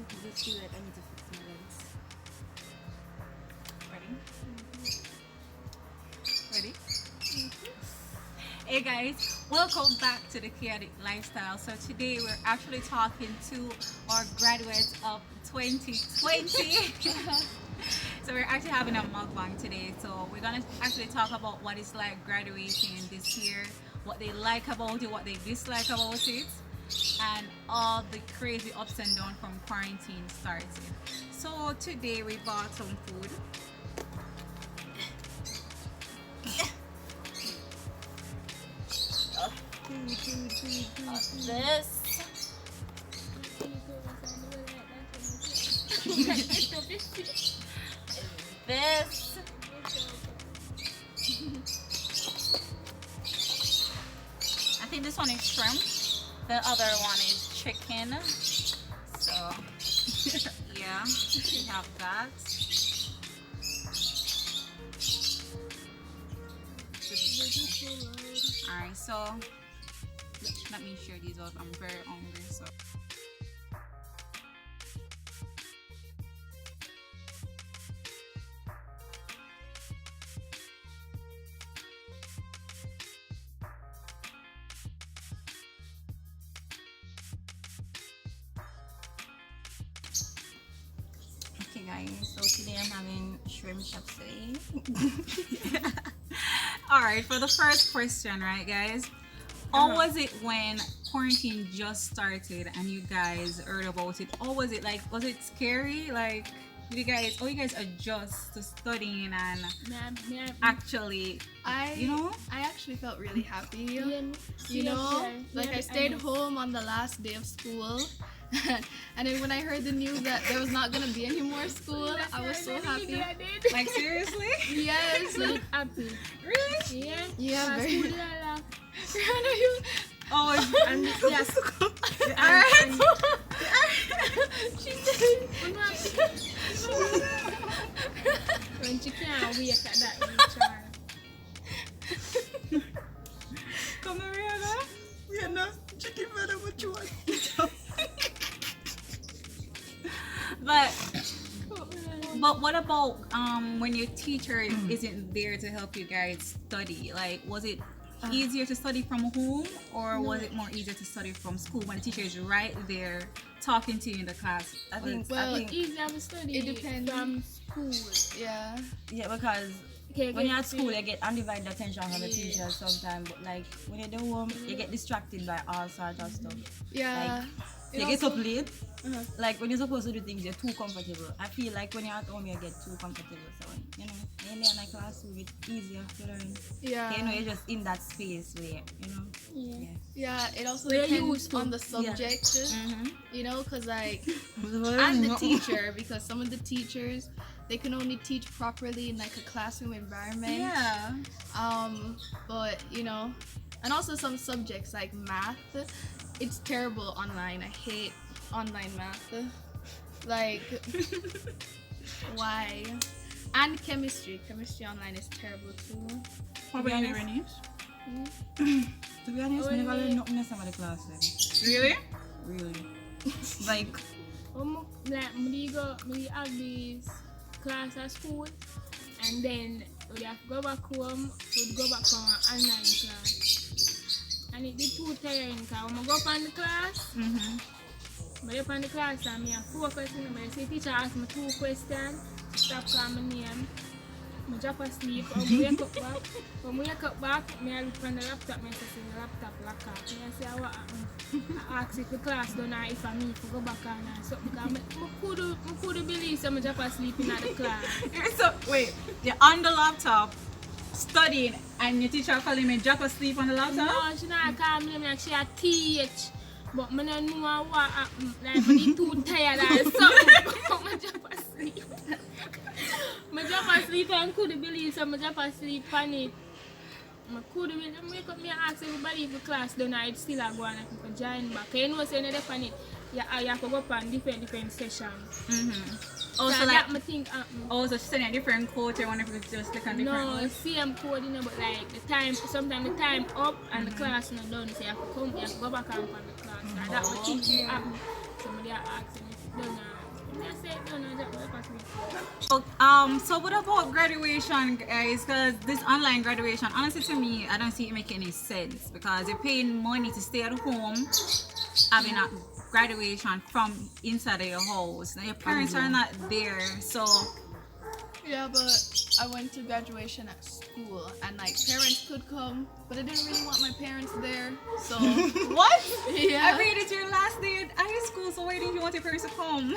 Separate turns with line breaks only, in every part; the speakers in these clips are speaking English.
just feel like I need to fix my lens.
Ready? Hey guys, welcome back to the Chaotic Lifestyle. So today we're actually talking to our graduates of 2020. So we're actually having a mukbang today. So we're gonna actually talk about what it's like graduating this year, what they like about it, what they dislike about it, and all the crazy ups and downs from quarantine starting. So today we bought some food.
This. This.
I think this one is shrimp. The other one is chicken. So yeah, we have that. Alright, so let me share these out. I'm very hungry, so. Okay guys, so today I'm having shrimp chapsui. Alright, for the first question, right guys? How was it when quarantine just started and you guys heard about it? How was it like? Was it scary? Like, did you guys adjust to studying and actually,
I actually felt really happy. Like I stayed home on the last day of school. And then when I heard the news that there was not gonna be any more school, I was so happy.
like seriously?
Yes.
Happy.
Really?
Yeah, very.
Oh,
And yes,
alright.
She did.
when she can't wait at that age,
Come here, Rihanna.
Rihanna, chicken better what you want.
But what about when your teacher isn't there to help you guys study? Like, was it easier to study from home, or was it more easier to study from school when the teacher is right there talking to you in the class?
I think
easier to study
It depends.
from school.
Yeah.
yeah, because
Okay,
when you're at school, you get undivided attention from the teachers sometimes, but like when you're at home, you get distracted by all sorts of stuff.
Yeah.
You get up late. Like when you're supposed to do things, you're too comfortable. I feel like when you're at home, you get too comfortable. So when you're in a classroom, it's easier to learn.
Yeah.
You're just in that space where
Yeah, it also
We're
depends
used to.
on the subject, because like,
and
and the teacher, because some of the teachers, they can only teach properly in like a classroom environment.
Yeah.
But and also some subjects like math, it's terrible online. I hate online math. Like, why? And chemistry online is terrible too.
What about you, Bernice?
to be honest, I never learned nothing in some of the classes.
Really?
Really. Like,
Like, we have these class at school, and then we have to go back home, we'd go back on an online class. And it did too tiring, because when I go up on the class, I go up on the class and I focus, I say teacher ask me 2 questions, stop calling my name, I drop asleep, I wake up back. When I wake up back, I look on the laptop, I say the laptop lock up. I say what happened? I ask if the class done or if I need to go back on and something, because I couldn't believe I drop asleep in the class.
So wait, you're on the laptop studying, and your teacher calling me drop asleep on the laptop?
No, she not call me like she a teach. But I don't know what happened. Like, I'm too tired or something. I drop asleep. I drop asleep and couldn't believe so I drop asleep on it. I couldn't believe it. I wake up and ask everybody if the class done or it's still going and I can join back. You know, saying that on it, you have to go up on different sessions.
Oh,
so
so
that
like,
I think
oh, so she's sending a different code, or wonder if it's just like a different
no,
code?
same code, but like the time, sometimes the time up and the class not done, so you have to go back and on the class. And that what things happen. Somebody are asking if it's done or I said, no, that was possible.
So what about graduation, guys? Because this online graduation, honestly, to me, I don't see it make any sense because you're paying money to stay at home, having a graduation from inside of your house. Now your parents are not there, so
Yeah, but I went to graduation at school, and like parents could come, but I didn't really want my parents there. So
what?
yeah,
I read it's your last day at high school, so why didn't you want your parents to come?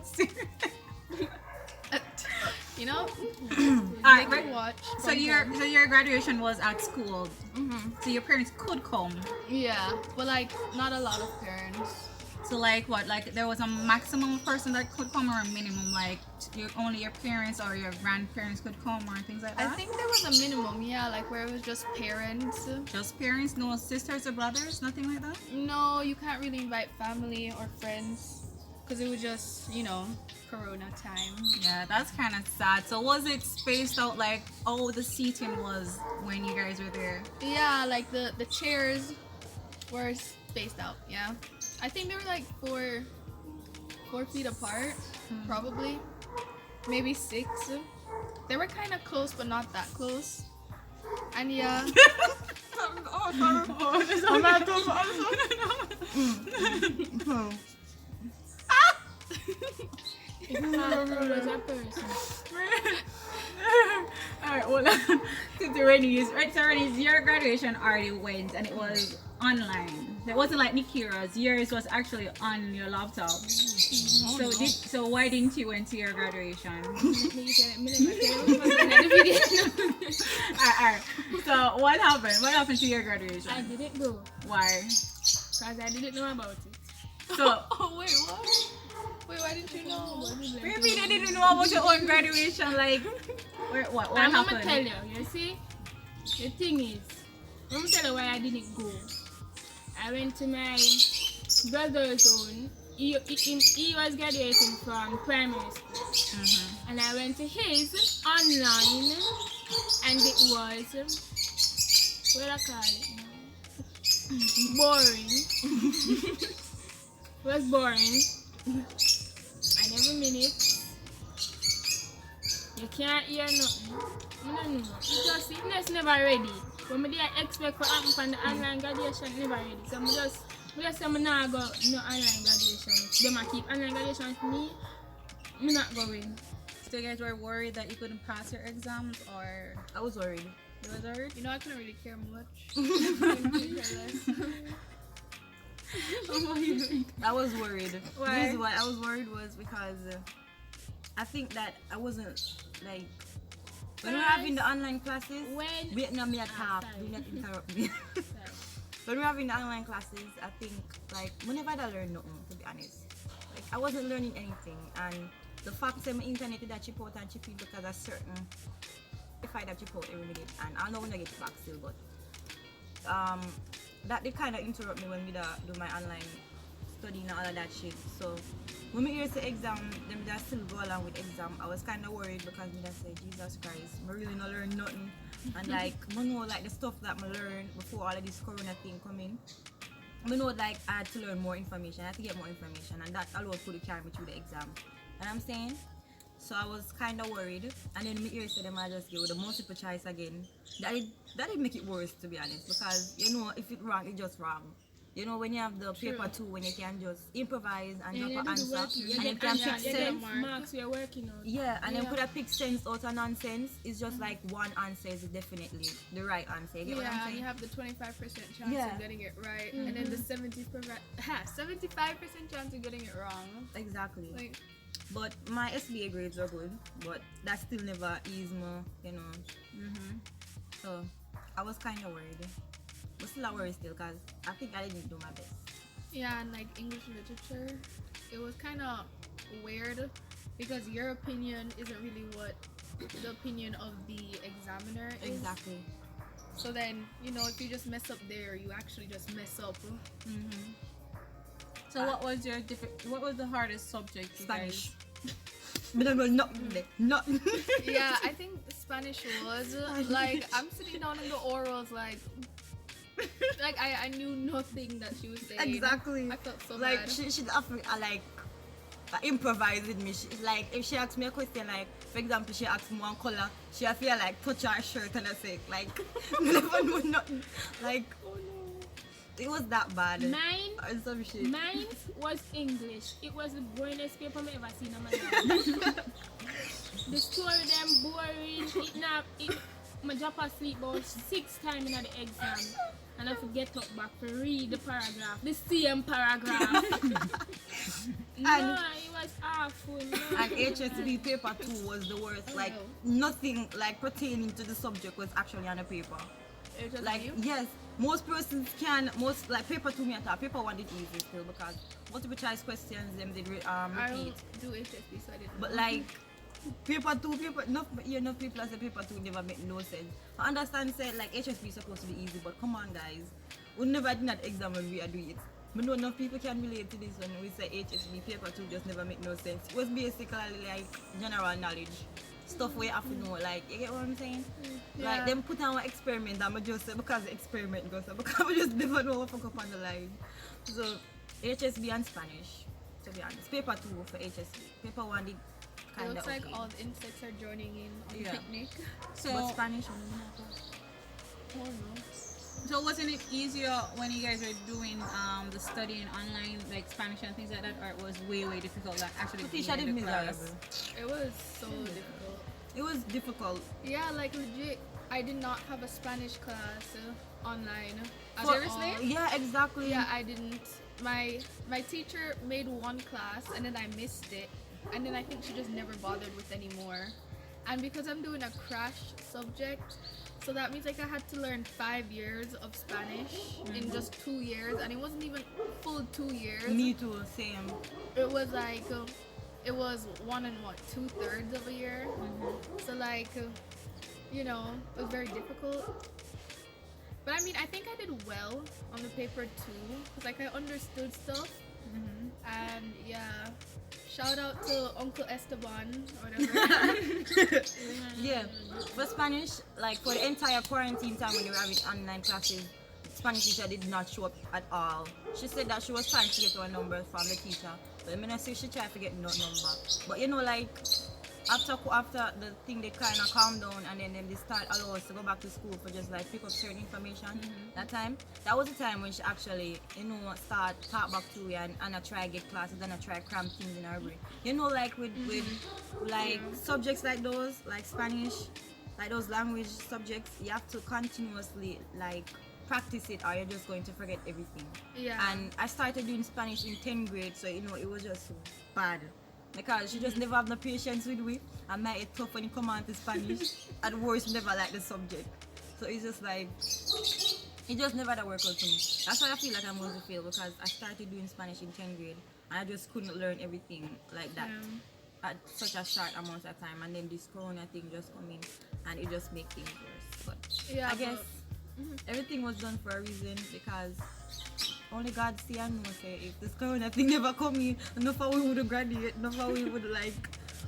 Seriously.
you know,
Alright,
they could watch.
so
from home.
your graduation was at school, so your parents could come.
Yeah, but like not a lot of parents.
So like what? Like there was a maximum person that could come or a minimum? Like only your parents or your grandparents could come or things like
I
that?
think there was a minimum, yeah, like where it was just parents.
Just parents, no sisters or brothers, nothing like that?
No, you can't really invite family or friends because it was just, Corona time.
Yeah, that's kind of sad. So was it spaced out like the seating was when you guys were there?
Yeah, like the chairs were spaced out, yeah. I think they were like 4 feet apart, probably. Maybe 6. They were kind of close, but not that close. And yeah.
Was a person.
Alright, well, to Rennie's, right? So Rennie's, your graduation already went and it was online. It wasn't like Nikira's. Yours was actually on your laptop. So why didn't you went to your graduation? Alright. So what happened? What happened to your graduation?
I didn't go
Why?
because I didn't know about it.
So
Oh, wait, what? Wait, why didn't you know?
maybe they didn't know about your own graduation. Like, what
I'm gonna
happened?
tell you, you see, the thing is, I'm gonna tell you why I didn't go. I went to my brother's own. He was graduating from primary school, and I went to his online, and it was what I call it now? Boring. It was boring. And every minute you can't hear nothing. I don't know. It's just never ready. When I expect for happen from the online graduation, never ready. So I just say I'm not go no online graduation. If them keep online graduation with me, I'm not going.
So you guys were worried that you couldn't pass your exams, or
I was worried.
you was worried?
I couldn't really care much.
I was worried.
Why?
The reason why I was worried was because I think that I wasn't like when we were having the online classes.
When
Wait, no, me at half.
sorry.
Do not interrupt me. When we were having the online classes, I think like whenever I learned nothing, to be honest, like I wasn't learning anything, and the fact that my internet did that chip out and chip in because a certain if I that chip out every minute, and I know when I get it back still, but that did kind of interrupt me when we do my online studying and all of that shit. So when we hear say exam, them just still go along with exam, I was kind of worried because me just say Jesus Christ, I really not learn nothing, and like I know like the stuff that I learned before all of this corona thing come in. I know like I had to learn more information, I had to get more information, and that alone could carry me through the exam. And I'm saying, so I was kind of worried, and then me hear say them I just give the multiple choice again. That did make it worse, to be honest, because you know if it's wrong, it's just wrong. You know when you have the paper too, when you can just improvise and drop an answer, and you can pick sense.
marks you're working on.
Yeah, and then could have pick sense out of nonsense. It's just like one answer is definitely the right answer. You get what I'm
Yeah,
saying?
you have the 25% chance
Yeah.
of getting it right, and then the 75% chance of getting it wrong.
Exactly.
Like,
But my SBA grades were good, but that still never eased me, you know. So I was kind of worried. But still I worry still because I think I didn't do my best.
yeah, and like English literature, it was kind of weird because your opinion isn't really what the opinion of the examiner is.
Exactly.
So then, if you just mess up there, you actually just mess up.
So what was the hardest subject you
Spanish.
guys?
But no, not.
Yeah, I think Spanish was like I'm sitting down in the orals like I knew nothing that she was saying.
Exactly.
I felt so
Like
bad.
she'd offer like improvise with me. Like if she asks me a question, like for example, she asks me one color, she feel like touch her shirt and I say like never know nothing. Like it was that bad.
Mine
Or some shit.
Mine was English. It was the boringest paper I ever seen in my life. The story them boring. I drop asleep about 6 times in the exam. And I have to get up back to read the paragraph. The same paragraph. No, it was awful. No.
And HSB paper 2 was the worst. Like nothing like pertaining to the subject was actually on the paper. Like yes, most persons can like paper 2 me at all. Paper 1 did easy still because multiple choice questions them did repeat.
I don't do HSP, so I didn't.
But like paper 2, enough people say paper 2 never make no sense. I understand say like HSP is supposed to be easy, but come on guys, we never did that exam when we are doing it. But no enough people can relate to this when we say HSP paper 2 just never make no sense. It was basically like general knowledge. Stuff we have to know, like you get what I'm saying?
Yeah.
Like them put on an experiment and I just say because the experiment goes so because we just never know what fuck up on the line. So HSB and Spanish, to be honest. Paper 2 for HSB. Paper 1 did
It
kinda
looks like
okay.
all the insects are joining in on the
Yeah.
picnic.
So,
But Spanish
Oh no.
so wasn't it easier when you guys were doing the studying online, like Spanish and things like that, or it was way difficult, like actually being
Tisha did
in the class?
miserable.
It was so difficult.
It was difficult.
Yeah, like legit. I did not have a Spanish class online. at
Seriously?
all.
Yeah, exactly.
Yeah, I didn't. My teacher made one class and then I missed it, and then I think she just never bothered with anymore. And because I'm doing a crash subject, so that means like I had to learn 5 years of Spanish in just 2 years, and it wasn't even full 2 years.
Me too, same.
It was like it was 1 and 2/3 of a year. So like you know, it was very difficult. But I mean, I think I did well on the paper too, because like I understood stuff. And yeah, shout out to Uncle Esteban or whatever.
Yeah. For Spanish, like for the entire quarantine time when you were having online classes, Spanish teacher did not show up at all. She said that she was trying to get our number from the teacher, but I mean I say she tried to get no number. But you know, like after the thing they kind of calm down and then they start allow us to go back to school for just like pick up certain information. That was the time when she actually start talk back to you and I try get classes and I try cram things in her brain. You know, like with like subjects like those, like Spanish, like those language subjects, you have to continuously like practice it or you're just going to forget everything.
Yeah.
And I started doing Spanish in 10th grade, so it was just bad. Because she just never have no patience with me and make it tough when you come on to Spanish. At worst, never like the subject. So it's just like, it just never that work out for me. That's why I feel like I'm going to fail, because I started doing Spanish in 10th grade and I just couldn't learn everything like that at such a short amount of time. And then this corona thing just come in and it just make things worse. But
Yeah,
I guess everything was done for a reason, because only God see and know say if this corona thing never come in, enough of we would graduate, enough of we would like,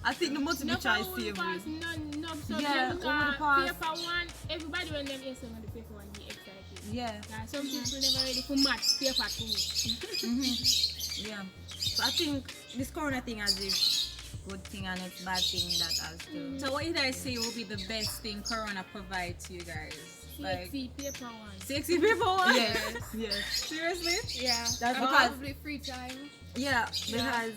I think the multiple choice save
pass
me.
no subject.
Yeah, we would pass.
Paper 1, everybody when them answer on the paper 1 be excited.
Yeah,
Some people never ready for maths, paper 2.
yeah. So I think this corona thing has its good thing and its bad thing that has to.
So what you guys say will be the best thing Corona provides to you guys? Like
CXC paper 1.
sexy people one?
Yes, yes.
Seriously?
Yeah,
That's
and
because-
probably free time.
Yeah, because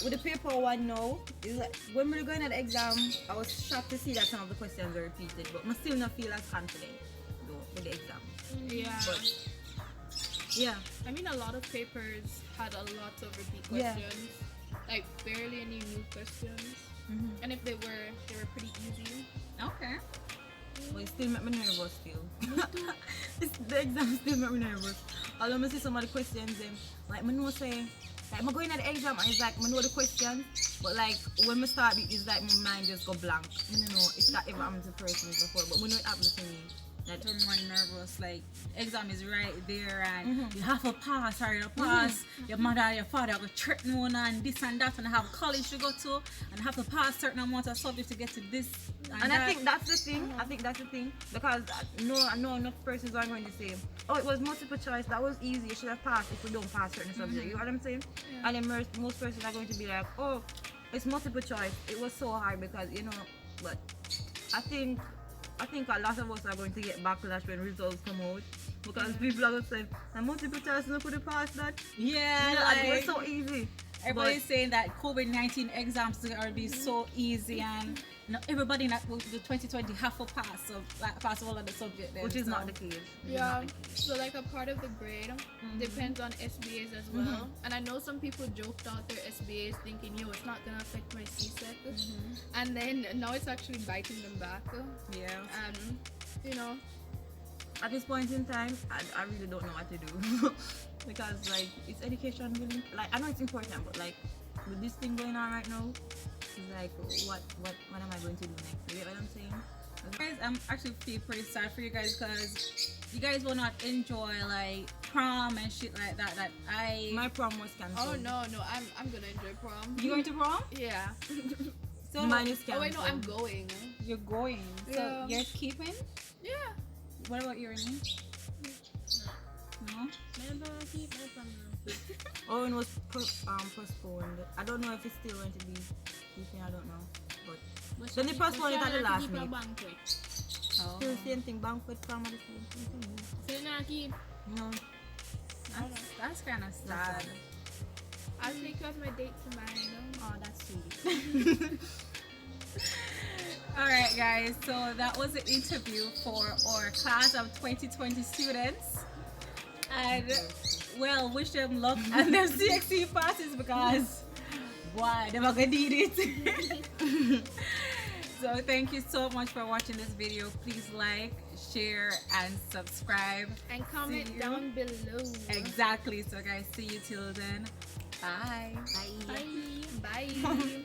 with the paper 1 now, it's like, when we were going at the exam, I was shocked to see that some of the questions were repeated, but I still not feel as confident though with the exam.
Yeah.
But yeah,
I mean, a lot of papers had a lot of repeat
Yeah.
questions. Like barely any new questions. And if they were pretty easy.
Okay.
but it still make me nervous still. The exam still make me nervous. Although I see some of the questions, like I know say, like I'm going at the exam and it's like I know the question, but like when I start it, it's like my mind just go blank. I don't know if that ever happened to persons before, but I know it happened to me.
that turn more nervous. Like exam is right there and you have to pass or you don't pass. Your mother and your father are going to threaten one and this and that and have college to go to and have to pass certain amount of subjects to get to this.
And I think that's the thing. I think that's the thing because I know enough persons are going to say, "Oh, it was multiple choice. That was easy. You should have passed if we don't pass certain subjects." You know what I'm saying?
Yeah.
And then most persons are going to be like, "Oh, it's multiple choice. It was so hard because you know." But I think a lot of us are going to get backlash when results come out because people are going to say, "And multiple choice, no could have passed that."
Yeah,
And it
like,
was so easy.
everybody's saying that COVID-19 exams are going to be so easy and you know, everybody in the 2020 have to pass, so like, pass all of the subjects.
Which is not the case. Which is
Yeah,
not the case.
so like a part of the grade depends on SBAs as well. And I know some people joked out their SBAs thinking, yo, it's not gonna affect my CSEC. And then now it's actually biting them back.
Yeah.
And you know,
At this point in time, I really don't know what to do because like it's education really like I know it's important, but like with this thing going on right now, it's like what am I going to do next? You get what I'm saying?
Guys, I'm actually feel pretty sad for you guys because you guys will not enjoy like prom and shit like that. That
My prom was cancelled.
oh no, I'm gonna enjoy prom.
You going to prom?
Yeah.
So
Mine is
Oh
cancelled.
wait, no, I'm going.
you're going. So
Yeah.
you're keeping?
Yeah.
What about you, Renee? No?
Never keep my family.
Oh, and it was postponed. I don't know if it's still going to be keeping. I don't know, but
But
Then they postponed it at the last
keep a
minute.
banquet.
Oh.
still the same thing. Banquet prom are the same thing.
So you not keep.
No,
That's kind of sad.
I'll take you as my date tonight.
oh that's sweet.
Alright guys, so that was the interview for our class of 2020 students. And well, wish them luck and their CXC passes because boy, they're gonna need it. So thank you so much for watching this video. Please like, share and subscribe.
And comment
See you.
down below.
Exactly. So guys, see you till then. Bye.
Bye.
Bye.
Bye.